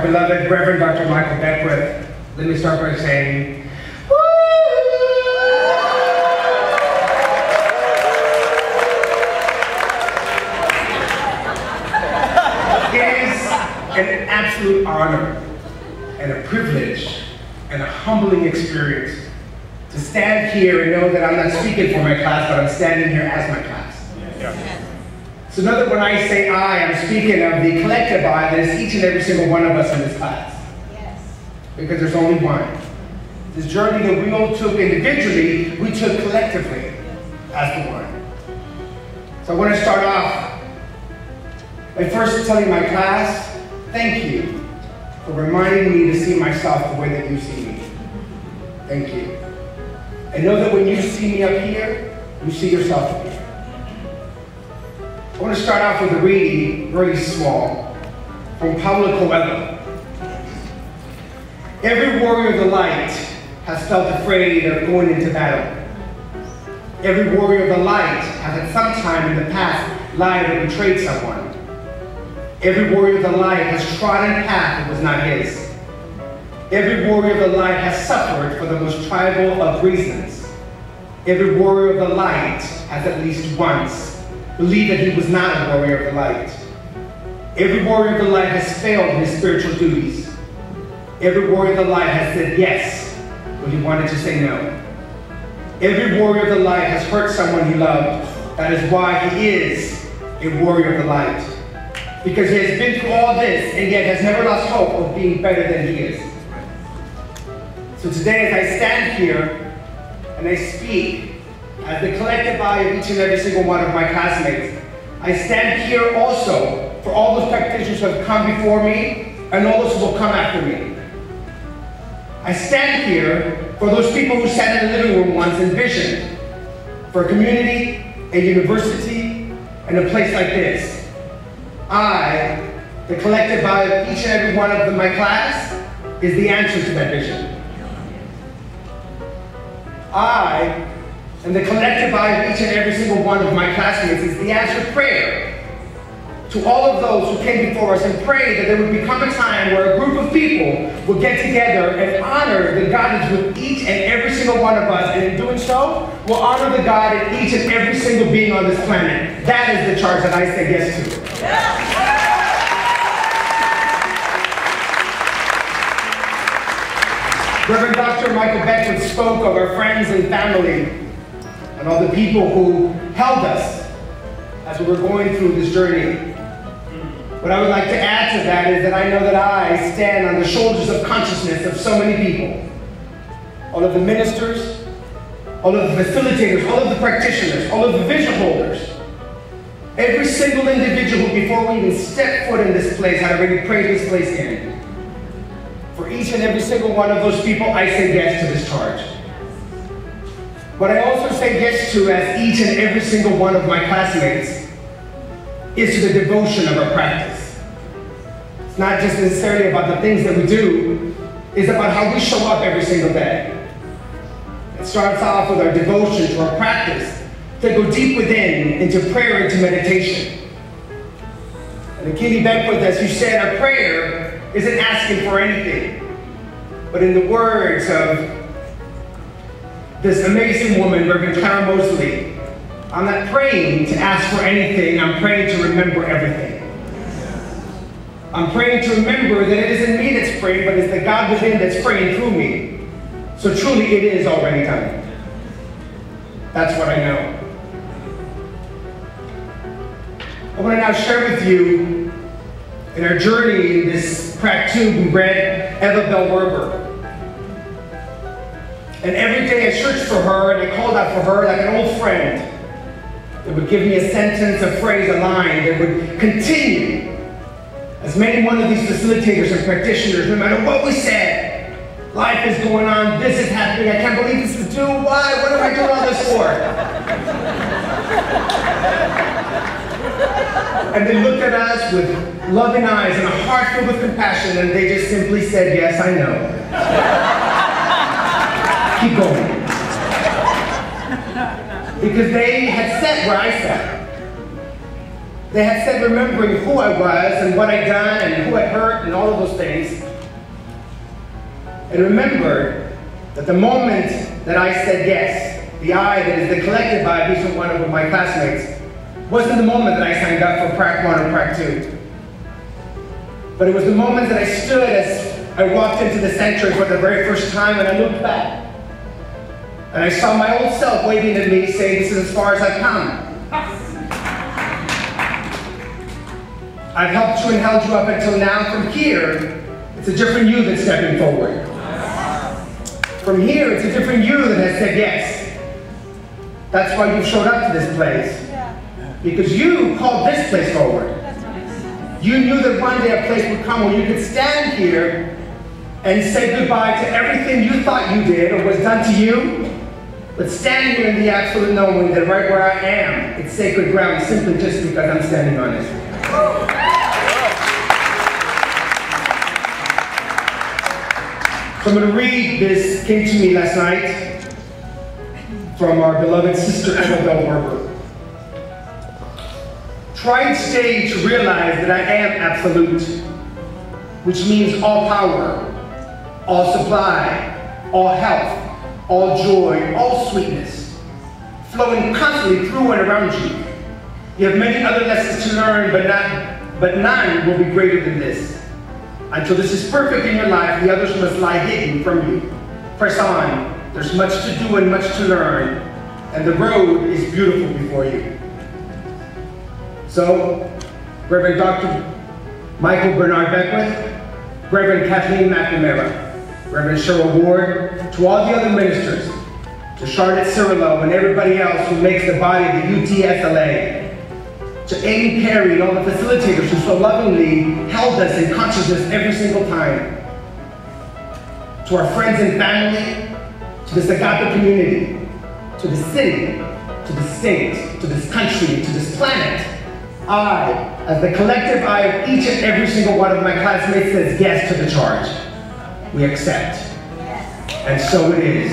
our beloved Reverend Dr. Michael Beckwith. Let me start by saying, woo! It is an absolute honor and a privilege and a humbling experience to stand here and know that I'm not speaking for my class, but I'm standing here as my class. Yeah. So know that when I say I, I'm speaking of the collective I that is each and every single one of us in this class. Yes. Because there's only one. This journey that we all took individually, we took collectively as the one. So I want to start off by first telling my class, thank you for reminding me to see myself the way that you see me. Thank you. And know that when you see me up here, you see yourself up here. I want to start off with a reading, very small, from Paulo Coelho. Every warrior of the light has felt afraid of going into battle. Every warrior of the light has at some time in the past lied or betrayed someone. Every warrior of the light has trodden a path that was not his. Every warrior of the light has suffered for the most tribal of reasons. Every warrior of the light has at least once believed that he was not a warrior of the light. Every warrior of the light has failed in his spiritual duties. Every warrior of the light has said yes when he wanted to say no. Every warrior of the light has hurt someone he loved. That is why he is a warrior of the light. Because he has been through all this and yet has never lost hope of being better than he is. So today as I stand here and I speak as the collective I of each and every single one of my classmates, I stand here also for all those practitioners who have come before me and all those who will come after me. I stand here for those people who sat in the living room once and envisioned for a community, a university, and a place like this. I, the collective I of each and every one of my class, is the answer to that vision. I, and the collective I of each and every single one of my classmates is the answered prayer to all of those who came before us and prayed that there would become a time where a group of people would get together and honor the God is with each and every single one of us, and in doing so, will honor the God in each and every single being on this planet. That is the charge that I say yes to. Reverend Dr. Michael Beckwith spoke of our friends and family and all the people who held us as we were going through this journey. What I would like to add to that is that I know that I stand on the shoulders of consciousness of so many people. All of the ministers, all of the facilitators, all of the practitioners, all of the vision holders. Every single individual who before we even stepped foot in this place had already prayed this place in. For each and every single one of those people, I say yes to this charge. What I also say yes to as each and every single one of my classmates is to the devotion of our practice. It's not just necessarily about the things that we do, it's about how we show up every single day. It starts off with our devotion to our practice, to go deep within into prayer, into meditation. And Akini Beckwith, as you said, our prayer isn't asking for anything, but in the words of this amazing woman, Reverend Clara Mosley, I'm not praying to ask for anything, I'm praying to remember everything. I'm praying to remember that it isn't me that's praying, but it's the God within that's praying through me. So truly it is already done. That's what I know. I want to now share with you, in our journey in this Prac 2, we read Eva Bell Werber. And every day I searched for her and I called out for her like an old friend that would give me a sentence, a phrase, a line that would continue. As many one of these facilitators and practitioners, no matter what we said, life is going on, this is happening, I can't believe this is due, why, what am I doing all this for? And they looked at us with loving eyes and a heart filled with compassion, and they just simply said, yes, I know. Keep going. Because they had sat where I sat. They had said remembering who I was and what I'd done and who had hurt and all of those things. And remembered that the moment that I said yes, the I that is the collective I of each one of my classmates, wasn't the moment that I signed up for Prac 1 or Prac 2. But it was the moment that I stood as I walked into the sanctuary for the very first time and I looked back. And I saw my old self waving at me saying, this is as far as I've come. I've helped you and held you up until now. From here, it's a different you that's stepping forward. From here, it's a different you that has said yes. That's why you showed up to this place. Because you called this place forward. You knew that one day a place would come where you could stand here and say goodbye to everything you thought you did or was done to you, but stand here in the absolute knowing that right where I am, it's sacred ground simply just because I'm standing on it. So I'm going to read this, came to me last night, from our beloved sister Annabelle Barber. Try each day to realize that I am absolute, which means all power, all supply, all health, all joy, all sweetness, flowing constantly through and around you. You have many other lessons to learn, but none will be greater than this. Until this is perfect in your life, the others must lie hidden from you. Press on. There's much to do and much to learn, and the road is beautiful before you. So, Reverend Dr. Michael Bernard Beckwith, Reverend Kathleen McNamara, Reverend Cheryl Ward, to all the other ministers, to Charlotte Cirillo and everybody else who makes the body of the UTSLA, to Amy Perry and all the facilitators who so lovingly held us in consciousness every single time, to our friends and family, to this agape community, to the city, to the state, to this country, to this planet, I, as the collective I of each and every single one of my classmates, says yes to the charge. We accept. And so it is.